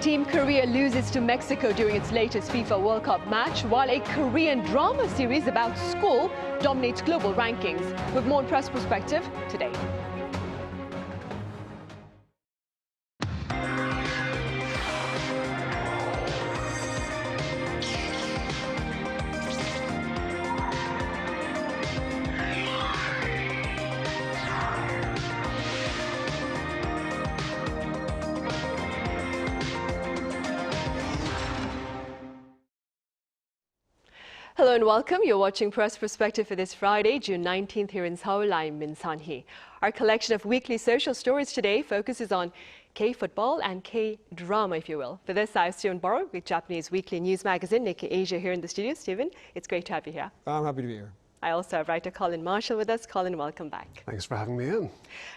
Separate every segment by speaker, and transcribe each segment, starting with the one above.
Speaker 1: Team Korea loses to Mexico during its latest FIFA World Cup match, while a Korean drama series about school dominates global rankings. With more on Press Perspective today. Hello and welcome. You're watching Press Perspective for this Friday, June 19th here in Seoul. I'm Min Sun-hee. Our collection of weekly social stories today focuses on K-football and K-drama, if you will. For this, I have Steven Borowiec with Japanese weekly news magazine Nikkei Asia here in the studio. Steven, it's great to have you here.
Speaker 2: I'm happy to be here. I
Speaker 1: also have writer Colin Marshall with us. Colin, welcome back.
Speaker 2: Thanks for having me in.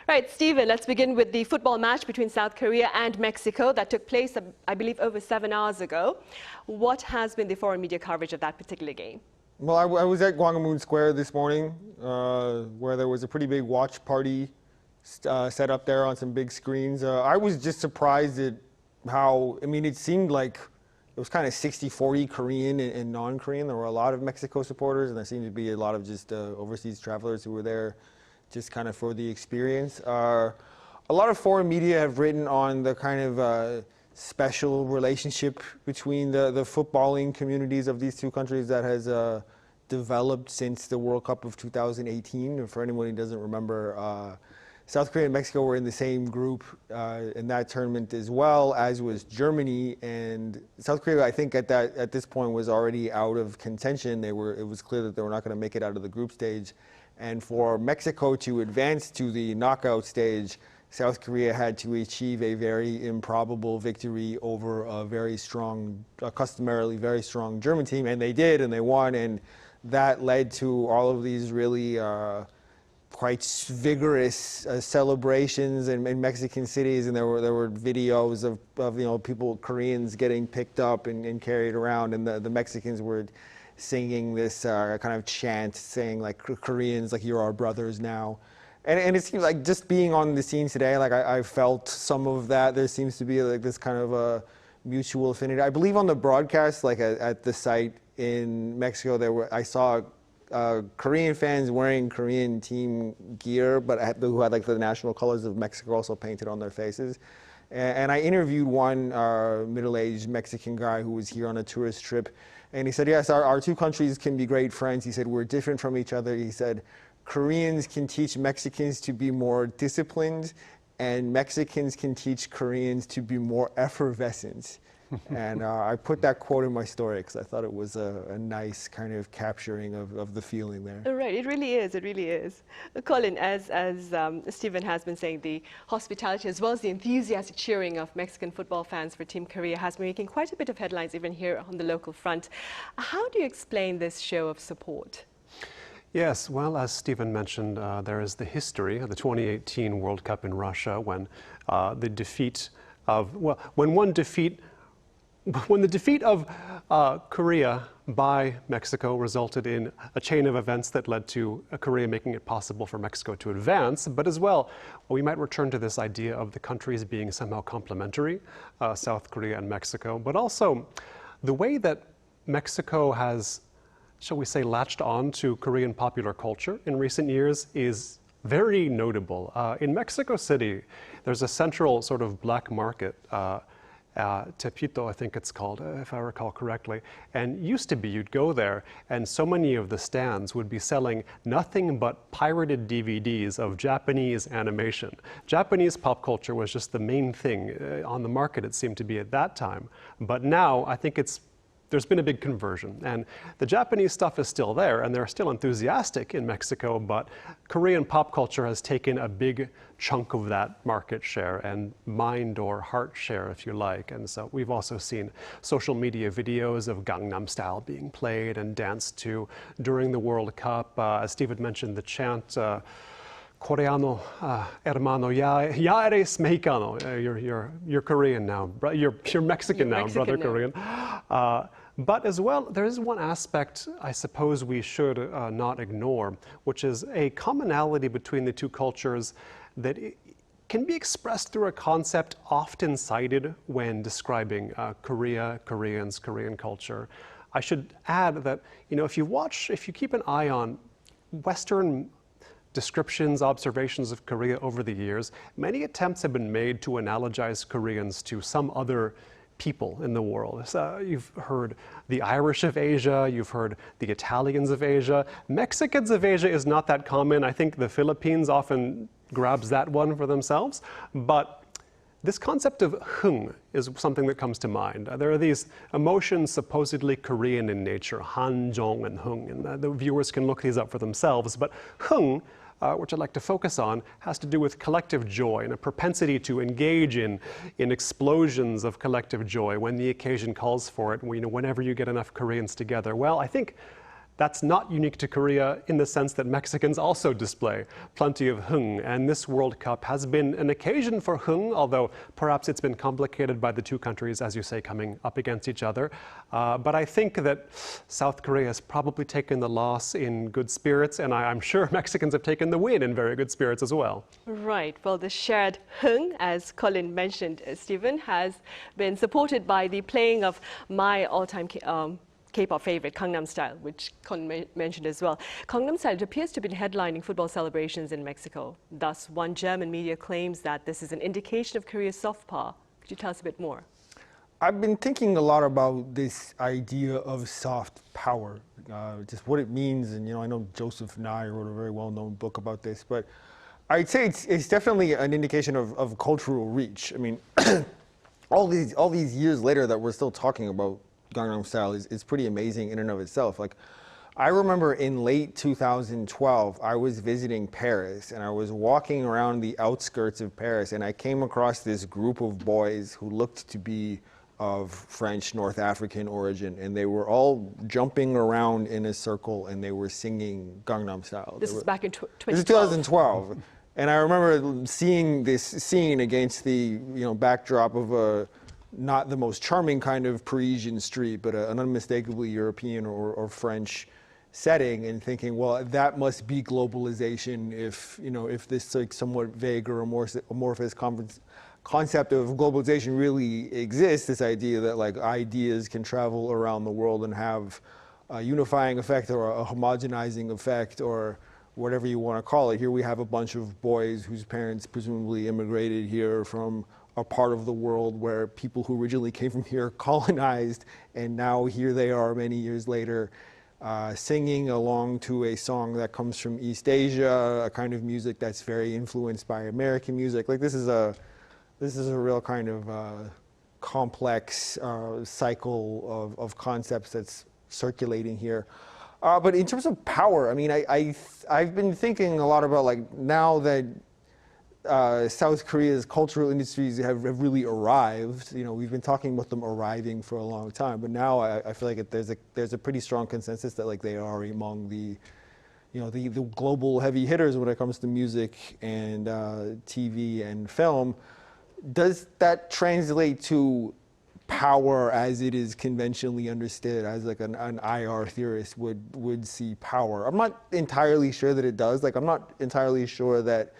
Speaker 1: Right, Steven, let's begin with the football match between South Korea and Mexico that took place, I believe, over 7 hours ago. What has been the foreign media coverage of that particular game?
Speaker 2: Well, I was at Gwanghwamun Square this morning, where there was a pretty big watch party set up there on some big screens. I was just surprised at how, it seemed like it was kind of 60-40 Korean and non-Korean. There were a lot of Mexico supporters, and there seemed to be a lot of just overseas travelers who were there just kind of for the experience. A lot of foreign media have written on the kind of special relationship between the footballing communities of these two countries that has developed since the World Cup of 2018. For anyone who doesn't remember, South Korea and Mexico were in the same group in that tournament as well, as was Germany. And South Korea, I think at this point was already out of contention. It was clear that they were not going to make it out of the group stage. And for Mexico to advance to the knockout stage, South Korea had to achieve a very improbable victory over a very strong, customarily very strong German team. And they did, and they won. And that led to all of these really quite vigorous celebrations in Mexican cities, and there were videos of people, Koreans getting picked up and carried around, and the Mexicans were singing this kind of chant saying like, Koreans, like, you're our brothers now. And it seems like just being on the scene today, like I felt some of that. There seems to be like this kind of a mutual affinity. I believe on the broadcast, like at the site in Mexico, I saw Korean fans wearing Korean team gear, but who had like the national colors of Mexico also painted on their faces. And I interviewed one middle-aged Mexican guy who was here on a tourist trip, and he said, yes, our two countries can be great friends. He said, we're different from each other. He said, Koreans can teach Mexicans to be more disciplined, and Mexicans can teach Koreans to be more effervescent. And I put that quote in my story because I thought it was a nice kind of capturing of the feeling there.
Speaker 1: Right, it really is, it really is. Colin, as Steven has been saying, the hospitality as well as the enthusiastic cheering of Mexican football fans for Team Korea has been making quite a bit of headlines even here on the local front. How do you explain this show of support?
Speaker 3: Yes, well, as Steven mentioned, there is the history of the 2018 World Cup in Russia when the defeat of, when the defeat of Korea by Mexico resulted in a chain of events that led to Korea making it possible for Mexico to advance, but as well, we might return to this idea of the countries being somehow complementary, South Korea and Mexico, but also the way that Mexico has, shall we say, latched on to Korean popular culture in recent years is very notable. In Mexico City, there's a central sort of black market, Tepito, I think it's called, if I recall correctly. And used to be, you'd go there, and so many of the stands would be selling nothing but pirated DVDs of Japanese animation. Japanese pop culture was just the main thing on the market, it seemed to be at that time. But now, I think there's been a big conversion, and the Japanese stuff is still there, and they're still enthusiastic in Mexico, but Korean pop culture has taken a big chunk of that market share and mind or heart share, if you like. And so we've also seen social media videos of Gangnam Style being played and danced to during the World Cup. As Steven mentioned, the chant, Coreano, hermano, ya eres mexicano. You're Korean now. You're Mexican now, brother Korean. But as well, there is one aspect I suppose we should not ignore, which is a commonality between the two cultures that can be expressed through a concept often cited when describing Korea, Koreans, Korean culture. I should add that, if you keep an eye on Western descriptions, observations of Korea over the years, many attempts have been made to analogize Koreans to some other people in the world. So you've heard the Irish of Asia, you've heard the Italians of Asia. Mexicans of Asia is not that common. I think the Philippines often grabs that one for themselves. But this concept of hung is something that comes to mind. There are these emotions supposedly Korean in nature, han, jong, and hung. And the viewers can look these up for themselves. But hung, which I'd like to focus on, has to do with collective joy and a propensity to engage in explosions of collective joy when the occasion calls for it, whenever you get enough Koreans together. Well, I think that's not unique to Korea in the sense that Mexicans also display plenty of hung, and this World Cup has been an occasion for hung, although perhaps it's been complicated by the two countries, as you say, coming up against each other. But I think that South Korea has probably taken the loss in good spirits, and I'm sure Mexicans have taken the win in very good spirits as well.
Speaker 1: Right. Well, the shared hung, as Colin mentioned, Stephen, has been supported by the playing of my all-time K-pop favorite, Gangnam Style, which Colin mentioned as well. Gangnam Style, it appears to have been headlining football celebrations in Mexico. Thus, one German media claims that this is an indication of Korea's soft power. Could you tell us a bit more?
Speaker 2: I've been thinking a lot about this idea of soft power, just what it means. And, I know Joseph Nye wrote a very well-known book about this, but I'd say it's definitely an indication of cultural reach. I mean, all these years later that we're still talking about Gangnam Style is pretty amazing in and of itself. Like, I remember in late 2012, I was visiting Paris and I was walking around the outskirts of Paris and I came across this group of boys who looked to be of French North African origin, and they were all jumping around in a circle and they were singing Gangnam Style.
Speaker 1: This is back in 2012.
Speaker 2: This is 2012. And I remember seeing this scene against the backdrop of not the most charming kind of Parisian street, but an unmistakably European or French setting, and thinking, well, that must be globalization if this somewhat vague or amorphous concept of globalization really exists, this idea that ideas can travel around the world and have a unifying effect or a homogenizing effect or whatever you want to call it. Here we have a bunch of boys whose parents presumably immigrated here from a part of the world where people who originally came from here colonized, and now here they are many years later singing along to a song that comes from East Asia, a kind of music that's very influenced by American music. This is a real kind of complex cycle of concepts that's circulating here. But in terms of power, I mean, I've been thinking a lot about now that South Korea's cultural industries have really arrived. We've been talking about them arriving for a long time, but now I feel like there's a pretty strong consensus that they are among the global heavy hitters when it comes to music and TV and film. Does that translate to power as it is conventionally understood, as an IR theorist would see power? I'm not entirely sure that it does. I'm not entirely sure that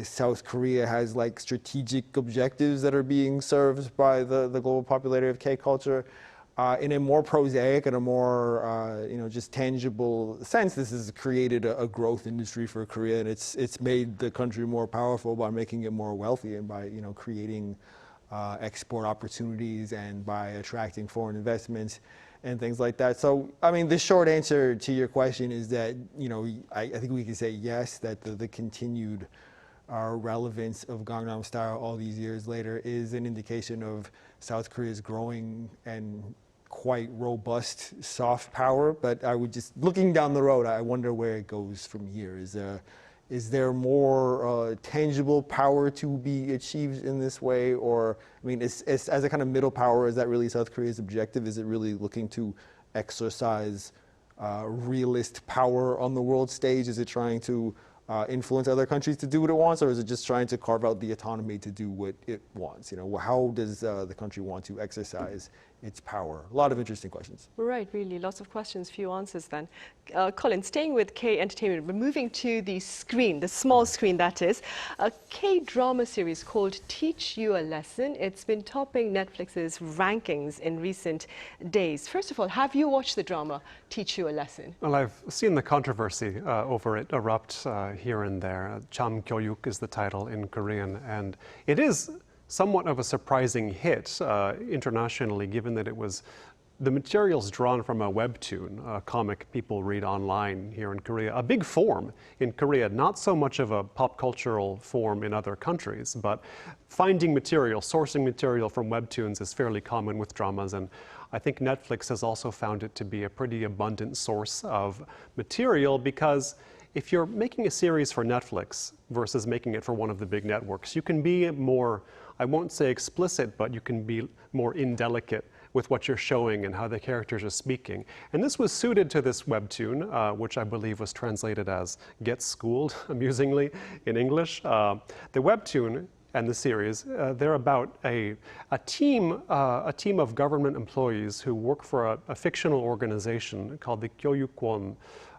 Speaker 2: South Korea has strategic objectives that are being served by the global popularity of K-culture. In a more prosaic and a more just tangible sense, this has created a growth industry for Korea, and it's made the country more powerful by making it more wealthy and by creating export opportunities and by attracting foreign investments and things like that. So, I mean, the short answer to your question is that, I think we can say yes, that the continued relevance of Gangnam Style all these years later is an indication of South Korea's growing and quite robust soft power. But I would just, looking down the road, I wonder where it goes from here. Is there more tangible power to be achieved in this way? Or, I mean, as a kind of middle power, is that really South Korea's objective? Is it really looking to exercise realist power on the world stage? Is it trying to influence other countries to do what it wants, or is it just trying to carve out the autonomy to do what it wants? You know, how does the country want to exercise its power? A lot of interesting questions.
Speaker 1: Right, really, lots of questions, few answers then. Colin, staying with K entertainment, we're moving to the screen, the small screen that is. A K-drama series called Teach You a Lesson. It's been topping Netflix's rankings in recent days. First of all, have you watched the drama Teach You a Lesson?
Speaker 3: Well, I've seen the controversy over it erupt here and there. Cham Kyoyuk is the title in Korean, and it is somewhat of a surprising hit internationally, given that it was the materials drawn from a webtoon, a comic people read online here in Korea, a big form in Korea, not so much of a pop cultural form in other countries, but finding material, sourcing material from webtoons is fairly common with dramas, and I think Netflix has also found it to be a pretty abundant source of material, because if you're making a series for Netflix versus making it for one of the big networks, you can be more, I won't say explicit, but you can be more indelicate with what you're showing and how the characters are speaking. And this was suited to this webtoon, which I believe was translated as Get Schooled, amusingly, in English. The webtoon and the series, they're about a team of government employees who work for a fictional organization called the Kyoyukwon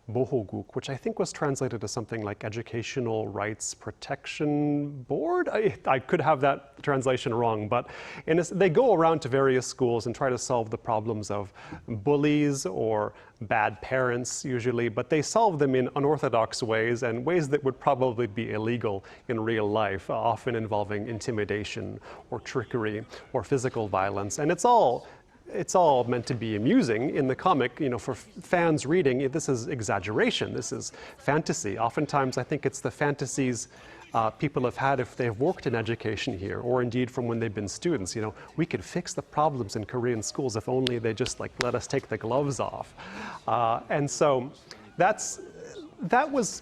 Speaker 3: Bohoguk, which I think was translated as something like Educational Rights Protection Board. I could have that translation wrong, but they go around to various schools and try to solve the problems of bullies or bad parents usually, but they solve them in unorthodox ways and ways that would probably be illegal in real life, often involving intimidation or trickery or physical violence. And it's all meant to be amusing. In the comic, you know, for fans reading, this is exaggeration, this is fantasy. Oftentimes, I think it's the fantasies people have had if they've worked in education here, or indeed from when they've been students. You know, we could fix the problems in Korean schools if only they just let us take the gloves off. And so there was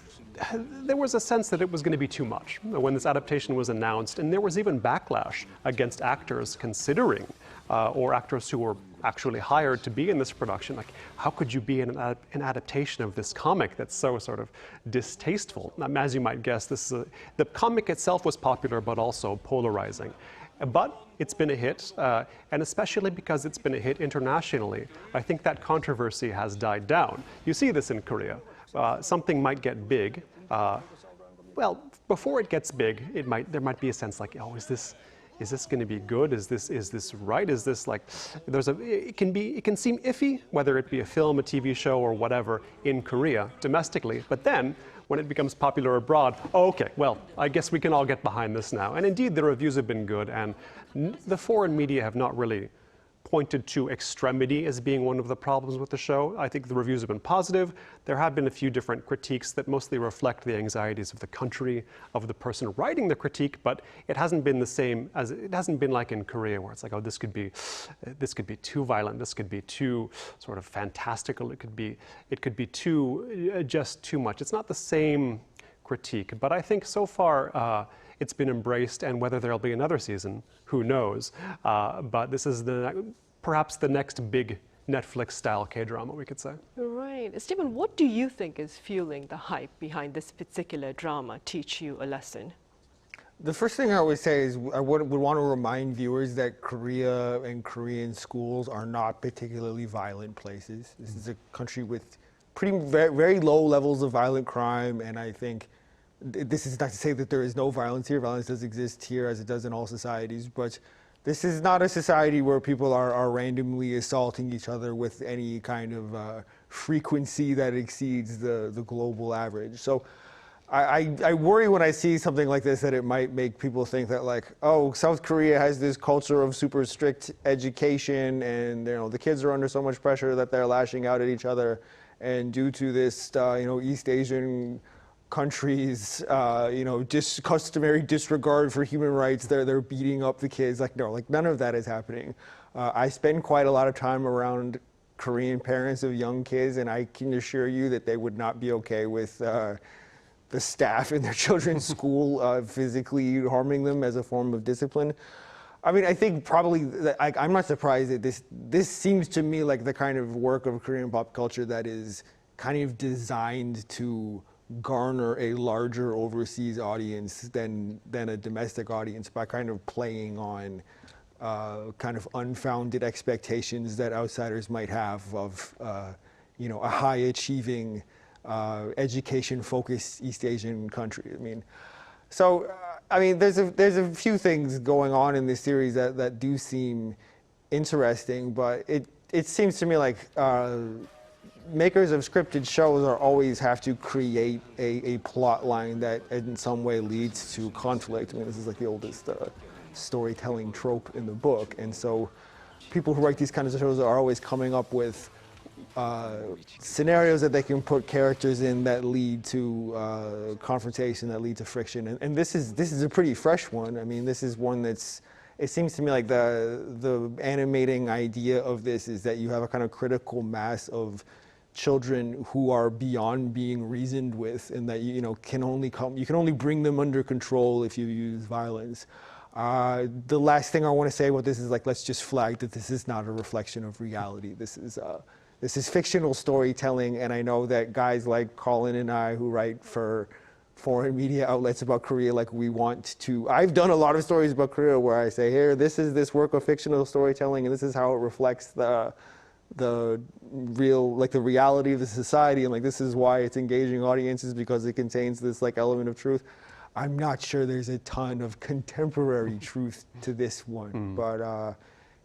Speaker 3: a sense that it was going to be too much when this adaptation was announced, and there was even backlash against actors considering, or actors who were actually hired to be in this production. Like, how could you be in an adaptation of this comic that's so sort of distasteful? As you might guess, the comic itself was popular, but also polarizing. But it's been a hit, and especially because it's been a hit internationally, I think that controversy has died down. You see this in Korea. Something might get big. Well, before it gets big, there might be a sense like, oh, is this going to be good? Is this right? Is this like, it can seem iffy, whether it be a film, a TV show, or whatever in Korea domestically. But then when it becomes popular abroad, oh, okay, well, I guess we can all get behind this now. And indeed, the reviews have been good, and the foreign media have not really pointed to extremity as being one of the problems with the show. I think the reviews have been positive. There have been a few different critiques that mostly reflect the anxieties of the country, of the person writing the critique, but it hasn't been the same as, it hasn't been like in Korea where it's like, oh, this could be too violent, this could be too sort of fantastical, it could be just too much. It's not the same critique, but I think so far it's been embraced, and whether there'll be another season, who knows? But this is perhaps the next big Netflix-style K-drama, we could say.
Speaker 1: Right. Steven, what do you think is fueling the hype behind this particular drama, Teach You a Lesson?
Speaker 2: The first thing I always say is I would want to remind viewers that Korea and Korean schools are not particularly violent places. This is a country with very low levels of violent crime, and I think this is not to say that there is no violence here. Violence does exist here as it does in all societies, but this is not a society where people are randomly assaulting each other with any kind of frequency that exceeds the global average. So I worry when I see something like this that it might make people think that, like, oh, South Korea has this culture of super strict education, and the kids are under so much pressure that they're lashing out at each other, and due to this East Asian countries, just customary disregard for human rights, they're beating up the kids. Like, no, like none of that is happening. I spend quite a lot of time around Korean parents of young kids, and I can assure you that they would not be okay with the staff in their children's school physically harming them as a form of discipline. I mean, I think probably I'm not surprised that this seems to me like the kind of work of Korean pop culture that is kind of designed to garner a larger overseas audience than a domestic audience by kind of playing on kind of unfounded expectations that outsiders might have of a high-achieving, education-focused East Asian country. I mean, so there's a few things going on in this series that do seem interesting, but it seems to me like makers of scripted shows always have to create a plot line that in some way leads to conflict. I mean, this is like the oldest storytelling trope in the book, and so people who write these kinds of shows are always coming up with scenarios that they can put characters in that lead to confrontation, that lead to friction, and this is a pretty fresh one. I mean, this is one that's, it seems to me like the animating idea of this is that you have a kind of critical mass of children who are beyond being reasoned with, and that you can only bring them under control if you use violence. The last thing I want to say about this is, like, let's just flag that this is not a reflection of reality. This is fictional storytelling, and I know that guys like Colin and I who write for foreign media outlets about Korea, like, we want to, I've done a lot of stories about Korea where I say, here, this is this work of fictional storytelling, and this is how it reflects the real, like, the reality of the society, and like this is why it's engaging audiences, because it contains this like element of truth. I'm not sure there's a ton of contemporary truth to this one, but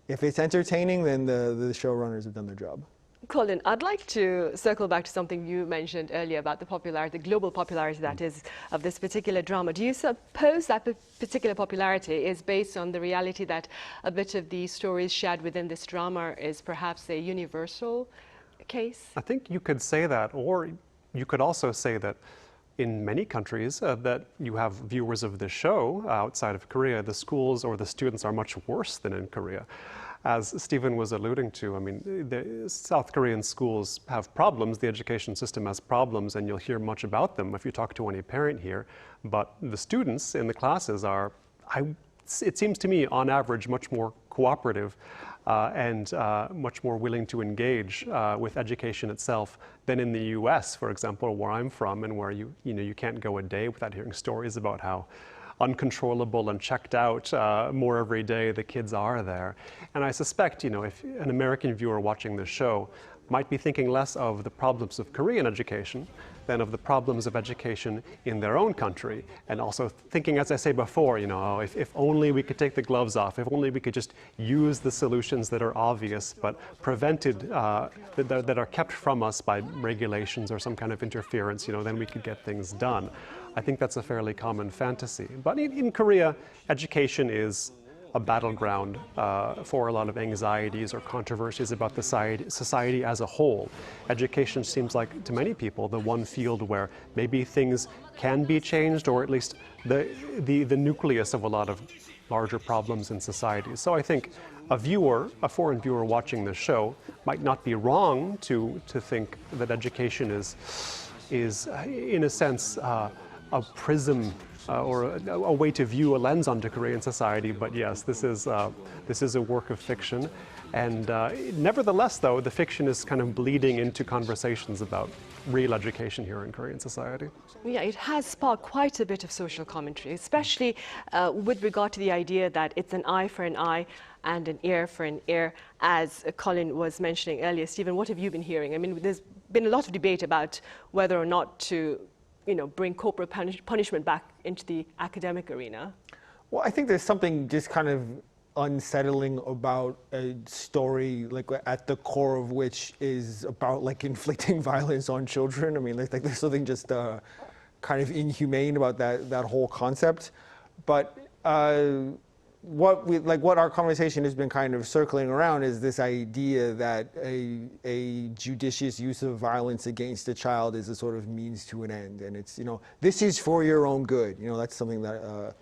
Speaker 2: if it's entertaining, then the showrunners have done their job.
Speaker 1: Colin, I'd like to circle back to something you mentioned earlier about the popularity, the global popularity that is of this particular drama. Do you suppose that particular popularity is based on the reality that a bit of the stories shared within this drama is perhaps a universal case?
Speaker 3: I think you could say that, or you could also say that in many countries that you have viewers of this show outside of Korea, the schools or the students are much worse than in Korea. As Steven was alluding to, I mean, the South Korean schools have problems, the education system has problems, and you'll hear much about them if you talk to any parent here. But the students in the classes are, it seems to me, on average, much more cooperative and much more willing to engage with education itself than in the US, for example, where I'm from, and where you can't go a day without hearing stories about how uncontrollable and checked out more every day the kids are there. And I suspect, if an American viewer watching this show might be thinking less of the problems of Korean education than of the problems of education in their own country, and also thinking, as I say before, if only we could take the gloves off, if only we could just use the solutions that are obvious but prevented, that are kept from us by regulations or some kind of interference, then we could get things done. I think that's a fairly common fantasy. But in Korea, education is a battleground for a lot of anxieties or controversies about the society as a whole. Education seems like, to many people, the one field where maybe things can be changed, or at least the nucleus of a lot of larger problems in society. So I think a foreign viewer watching this show might not be wrong to think that education is in a sense, a prism or a way to view a lens onto Korean society. But yes, this is a work of fiction. And nevertheless, though, the fiction is kind of bleeding into conversations about real education here in Korean society.
Speaker 1: Yeah, it has sparked quite a bit of social commentary, especially with regard to the idea that it's an eye for an eye and an ear for an ear, as Colin was mentioning earlier. Steven, what have you been hearing? I mean, there's been a lot of debate about whether or not to, bring corporal punishment back into the academic arena.
Speaker 2: Well, I think there's something just kind of unsettling about a story like at the core of which is about like inflicting violence on children. I mean, like there's something just kind of inhumane about that whole concept. But what our conversation has been kind of circling around is this idea that a judicious use of violence against a child is a sort of means to an end, and it's this is for your own good. That's something that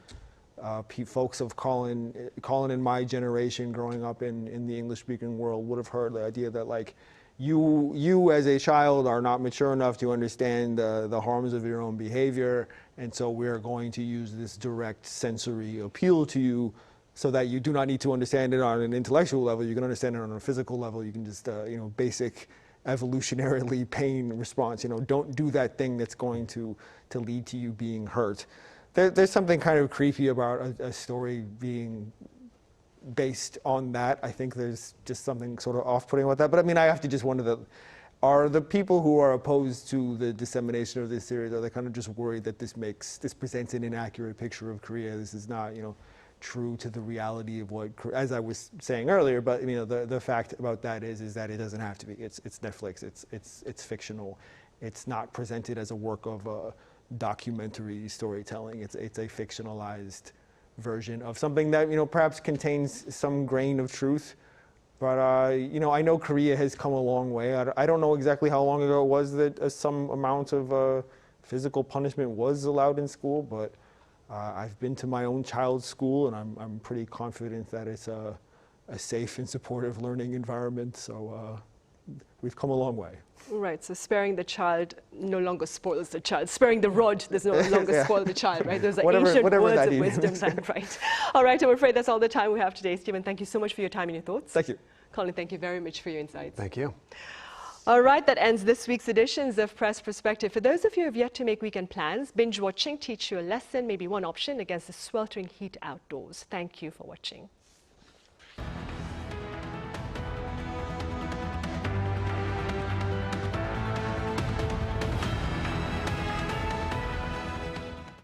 Speaker 2: folks of Colin and my generation growing up in the English-speaking world would have heard, the idea that like you as a child are not mature enough to understand the harms of your own behavior, and so we're going to use this direct sensory appeal to you so that you do not need to understand it on an intellectual level. You can understand it on a physical level. You can just basic evolutionarily pain response. You know, don't do that thing that's going to lead to you being hurt. There's something kind of creepy about a story being based on that. I think there's just something sort of off-putting about that. But I mean, I have to just wonder, are the people who are opposed to the dissemination of this series, are they kind of just worried that this presents an inaccurate picture of Korea? This is not, you know, true to the reality of what, as I was saying earlier, but you know, the fact about that is that it doesn't have to be. It's Netflix. It's fictional. It's not presented as a work of documentary storytelling. It's a fictionalized version of something that, you know, perhaps contains some grain of truth. But, you know, I know Korea has come a long way. I don't know exactly how long ago it was that some amount of physical punishment was allowed in school, but I've been to my own child's school, and I'm pretty confident that it's a safe and supportive learning environment. So we've come a long way.
Speaker 1: Right, so sparing the child no longer spoils the child. Sparing the rod does no longer spoil the child, right? Those are ancient words of wisdom then, right? All right, I'm afraid that's all the time we have today. Stephen, thank you so much for your time and your thoughts.
Speaker 2: Thank you.
Speaker 1: Colin, thank you very much for your insights.
Speaker 3: Thank you.
Speaker 1: All right, that ends this week's editions of Press Perspective. For those of you who have yet to make weekend plans, binge watching teach you a lesson, maybe one option against the sweltering heat outdoors. Thank you for watching.